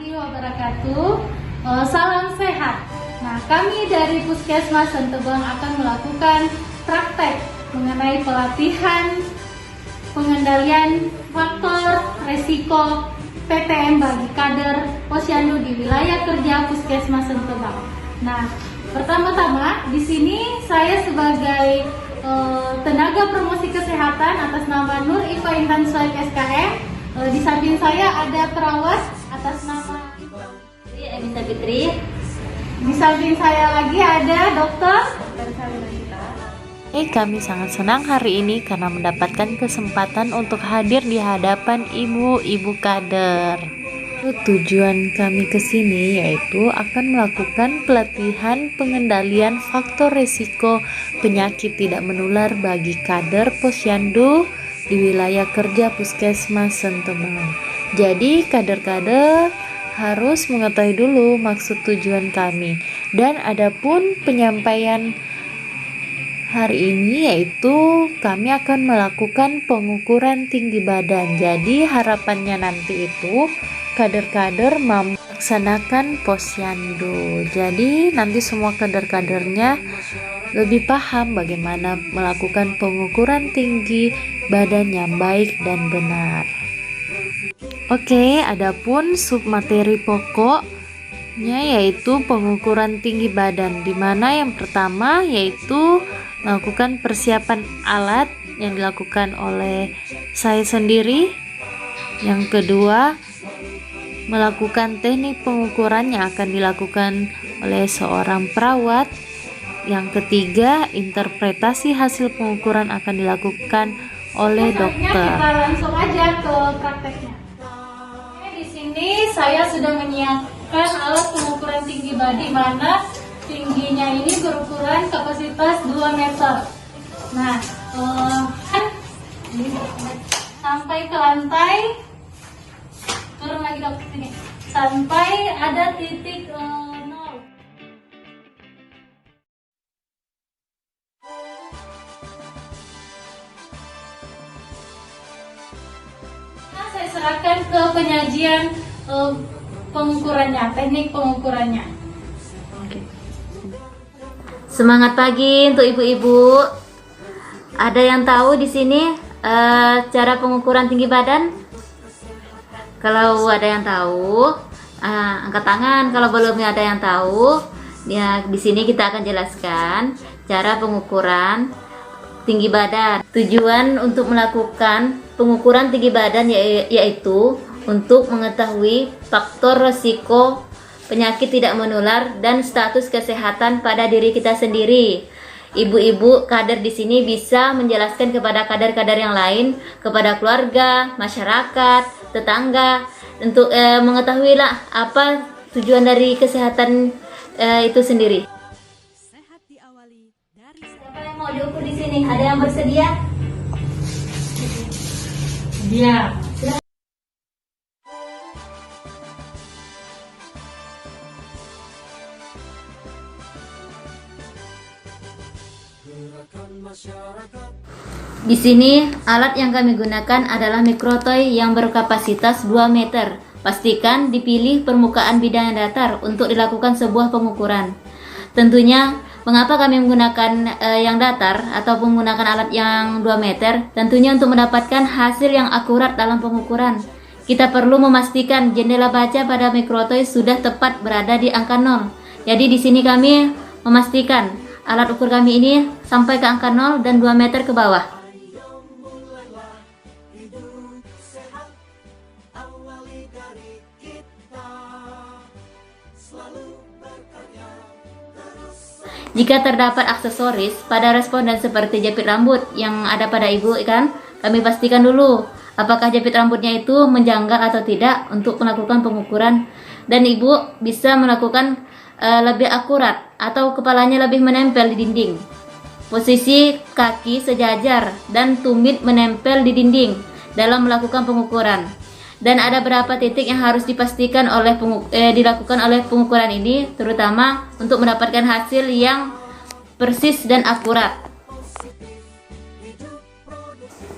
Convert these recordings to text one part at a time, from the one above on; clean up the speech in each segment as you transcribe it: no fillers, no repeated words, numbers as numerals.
warahmatullahi wabarakatuh. Salam sehat. Nah, kami dari Puskesmas Sentebang akan melakukan praktek mengenai pelatihan pengendalian faktor resiko PTM bagi kader Posyandu di wilayah kerja Puskesmas Sentebang. Nah, pertama-tama di sini saya sebagai tenaga promosi kesehatan atas nama Nur Iva Intan Suhaib SKM. Di samping saya ada perawat atas nama Anissa Fitri. Di samping saya lagi ada dokter. Kami sangat senang hari ini karena mendapatkan kesempatan untuk hadir di hadapan ibu-ibu kader. Tujuan kami ke sini yaitu akan melakukan pelatihan pengendalian faktor risiko penyakit tidak menular bagi kader Posyandu di wilayah kerja Puskesmas Sentebang. Jadi kader-kader harus mengetahui dulu maksud tujuan kami. Dan adapun penyampaian hari ini yaitu kami akan melakukan pengukuran tinggi badan. Jadi harapannya nanti itu kader-kader melaksanakan posyandu. Jadi nanti semua kader-kadernya lebih paham bagaimana melakukan pengukuran tinggi badan yang baik dan benar. Oke, adapun submateri pokoknya yaitu pengukuran tinggi badan, di mana yang pertama yaitu melakukan persiapan alat yang dilakukan oleh saya sendiri. Yang kedua, melakukan teknik pengukuran yang akan dilakukan oleh seorang perawat. Yang ketiga, interpretasi hasil pengukuran akan dilakukan oleh dokter. Kita langsung aja ke prakteknya. Di sini saya sudah menyiapkan alat pengukuran tinggi badan, mana tingginya ini berukuran kapasitas 2 meter. Nah, sampai ke lantai, turun lagi dok, sini. Sampai ada titik 0. Nah, saya serahkan ke penyajian pengukurannya, teknik pengukurannya. Semangat pagi untuk ibu-ibu. Ada yang tahu di sini cara pengukuran tinggi badan? Kalau ada yang tahu, angkat tangan. Kalau belum ada yang tahu, ya di sini kita akan jelaskan cara pengukuran tinggi badan. Tujuan untuk melakukan pengukuran tinggi badan yaitu untuk mengetahui faktor risiko penyakit tidak menular dan status kesehatan pada diri kita sendiri. Ibu-ibu kader di sini bisa menjelaskan kepada kader-kader yang lain, kepada keluarga, masyarakat, tetangga, untuk mengetahuilah apa tujuan dari kesehatan itu sendiri. Siapa yang mau diukur di sini? Ada yang bersedia? Dia. Di sini alat yang kami gunakan adalah mikrotoy yang berkapasitas 2 meter. Pastikan dipilih permukaan bidang yang datar untuk dilakukan sebuah pengukuran. Tentunya mengapa kami menggunakan yang datar atau menggunakan alat yang 2 meter? Tentunya untuk mendapatkan hasil yang akurat dalam pengukuran. Kita perlu memastikan jendela baca pada mikrotoy sudah tepat berada di angka 0. Jadi di sini kami memastikan alat ukur kami ini sampai ke angka 0 dan 2 meter ke bawah. Jika terdapat aksesoris pada responden seperti jepit rambut yang ada pada ibu kan, kami pastikan dulu apakah jepit rambutnya itu menjanggal atau tidak untuk melakukan pengukuran, dan ibu bisa melakukan lebih akurat atau kepalanya lebih menempel di dinding. Posisi kaki sejajar dan tumit menempel di dinding dalam melakukan pengukuran. Dan ada beberapa titik yang harus dipastikan dilakukan oleh pengukuran ini, terutama untuk mendapatkan hasil yang persis dan akurat.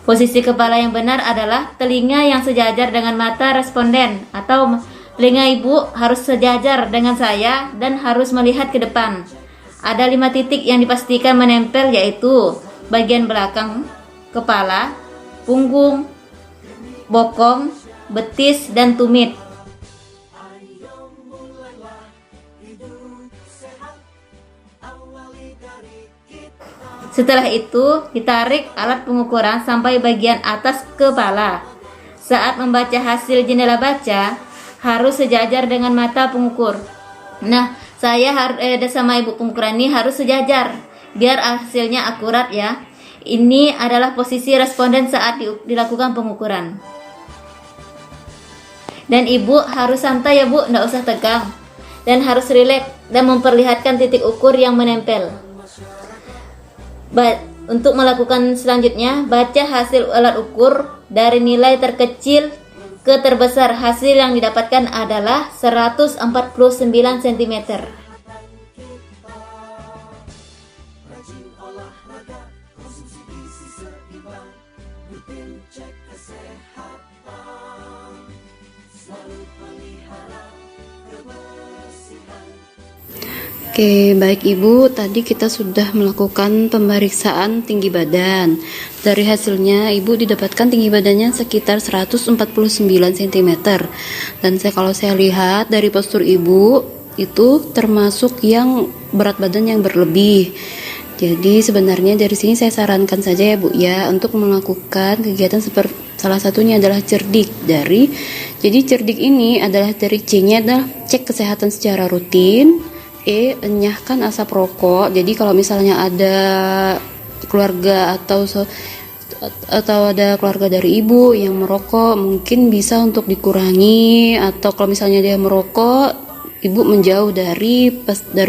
Posisi kepala yang benar adalah telinga yang sejajar dengan mata responden atau Telinga ibu harus sejajar dengan saya dan harus melihat ke depan. Ada 5 titik yang dipastikan menempel, yaitu bagian belakang kepala, punggung, bokong, betis, dan tumit. Setelah itu, ditarik alat pengukuran sampai bagian atas kepala. Saat membaca hasil jendela baca, harus sejajar dengan mata pengukur. Nah, saya sama ibu pengukuran ini harus sejajar, biar hasilnya akurat ya. Ini adalah posisi responden saat dilakukan pengukuran. Dan ibu harus santai ya bu, nggak usah tegang. Dan harus rileks dan memperlihatkan titik ukur yang menempel. Untuk melakukan selanjutnya, baca hasil alat ukur dari nilai terkecil ke terbesar. Hasil yang didapatkan adalah 149 cm. Oke, baik Ibu, tadi kita sudah melakukan pemeriksaan tinggi badan. Dari hasilnya, Ibu didapatkan tinggi badannya sekitar 149 cm. Dan kalau saya lihat dari postur Ibu, itu termasuk yang berat badan yang berlebih. Jadi sebenarnya dari sini saya sarankan saja ya Bu ya, untuk melakukan kegiatan seperti salah satunya adalah cerdik. Jadi cerdik ini adalah dari C-nya adalah cek kesehatan secara rutin. Enyahkan asap rokok. Jadi kalau misalnya ada keluarga atau ada keluarga dari ibu yang merokok, mungkin bisa untuk dikurangi, atau kalau misalnya dia merokok, ibu menjauh dari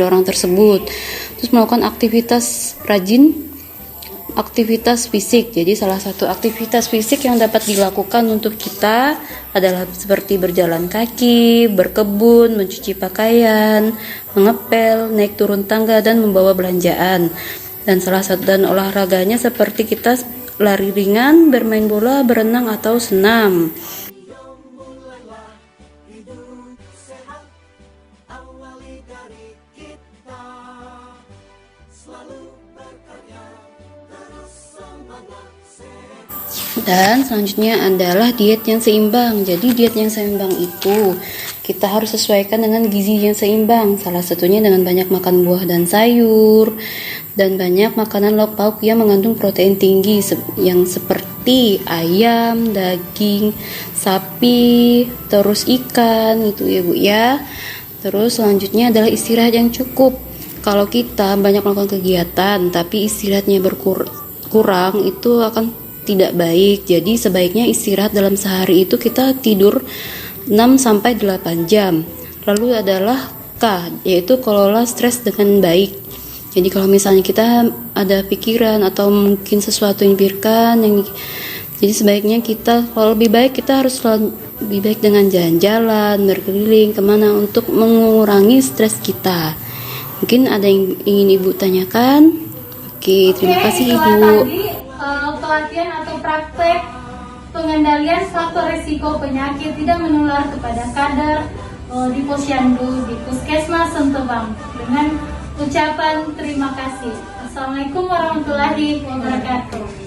orang tersebut. Terus melakukan aktivitas aktivitas fisik. Jadi salah satu aktivitas fisik yang dapat dilakukan untuk kita adalah seperti berjalan kaki, berkebun, mencuci pakaian, mengepel, naik turun tangga, dan membawa belanjaan. Dan olahraganya seperti kita lari ringan, bermain bola, berenang, atau senam. Dan selanjutnya adalah diet yang seimbang. Jadi diet yang seimbang itu kita harus sesuaikan dengan gizi yang seimbang. Salah satunya dengan banyak makan buah dan sayur, dan banyak makanan lauk pauk yang mengandung protein tinggi, yang seperti ayam, daging, sapi, terus ikan, itu ya Bu ya. Terus selanjutnya adalah istirahat yang cukup. Kalau kita banyak melakukan kegiatan tapi istirahatnya kurang, itu akan tidak baik. Jadi sebaiknya istirahat dalam sehari itu kita tidur 6-8 jam. Lalu adalah K, yaitu kelola stres dengan baik. Jadi kalau misalnya kita ada pikiran atau mungkin sesuatu yang dipikirkan, jadi sebaiknya kalau lebih baik kita harus lebih baik dengan jalan-jalan, berkeliling kemana untuk mengurangi stres kita. Mungkin ada yang ingin Ibu tanyakan? Oke, terima kasih Ibu. Pelatihan atau praktek pengendalian faktor risiko penyakit tidak menular kepada kader di Posyandu di Puskesmas Sentebang dengan ucapan terima kasih. Assalamualaikum warahmatullahi wabarakatuh.